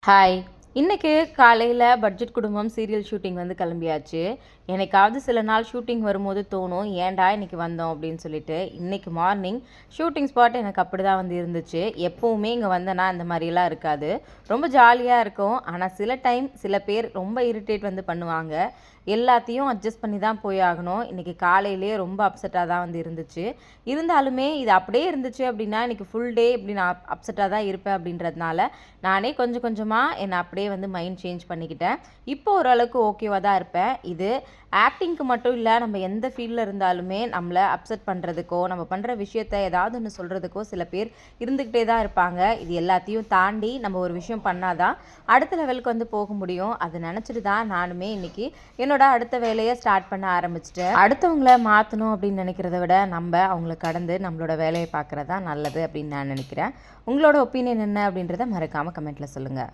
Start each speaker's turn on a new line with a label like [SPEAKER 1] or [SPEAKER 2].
[SPEAKER 1] Hi. இன்னைக்கு காலையில budget குடும்பம் சீரியல் ஷூட்டிங் வந்து கிளம்பியாச்சு. என்னைக்காவது சில நாள் ஷூட்டிங் வரும்போது தோணும், ஏன்டா இன்னைக்கு வந்தோம் அப்படின்னு சொல்லிட்டு. இன்னைக்கு மார்னிங் ஷூட்டிங் ஸ்பாட் எனக்கு அப்படிதான் வந்து இருந்துச்சு. எப்பவுமே இங்கே வந்தேன்னா இந்த மாதிரிலாம் இருக்காது. ரொம்ப ஜாலியாக இருக்கும். ஆனால் சில டைம் சில பேர் ரொம்ப இரிட்டேட் வந்து பண்ணுவாங்க. எல்லாத்தையும் அட்ஜஸ்ட் பண்ணி தான் போய் ஆகணும். இன்றைக்கி காலையிலேயே ரொம்ப அப்செட்டாக தான் வந்து இருந்துச்சு. இருந்தாலுமே இது அப்படியே இருந்துச்சு அப்படின்னா இன்றைக்கி ஃபுல் டே இப்படி நான் அப்செட்டாக தான் இருப்பேன் அப்படின்றதுனால நானே கொஞ்சம் கொஞ்சமாக என்னை அப்படியே வந்து மைண்ட் சேஞ்ச் பண்ணிக்கிட்டேன். இப்போ ஓரளவுக்கு ஓகேவாக தான் இருப்பேன். இது ஆக்டிங்க்கு மட்டும் இல்லை, நம்ம எந்த ஃபீல்டில் இருந்தாலுமே நம்மளை அப்செட் பண்ணுறதுக்கோ நம்ம பண்ணுற விஷயத்த ஏதாவது ஒன்று சொல்கிறதுக்கோ சில பேர் இருந்துக்கிட்டே தான் இருப்பாங்க. இது எல்லாத்தையும் தாண்டி நம்ம ஒரு விஷயம் பண்ணாதான் அடுத்த லெவலுக்கு வந்து போக முடியும். அதை நினச்சிட்டு தான் நானுமே இன்றைக்கி என்னோட அடுத்த வேலையை ஸ்டார்ட் பண்ண ஆரம்பிச்சிட்டேன். அடுத்தவங்கள மாற்றணும் அப்படின்னு நினைக்கிறத விட நம்ம அவங்கள கடந்து நம்மளோட வேலையை பார்க்குறது தான் நல்லது அப்படின்னு நான் நினைக்கிறேன். உங்களோட ஒப்பீனியன் என்ன அப்படின்றத மறக்காமல் கமெண்ட்டில் சொல்லுங்கள்.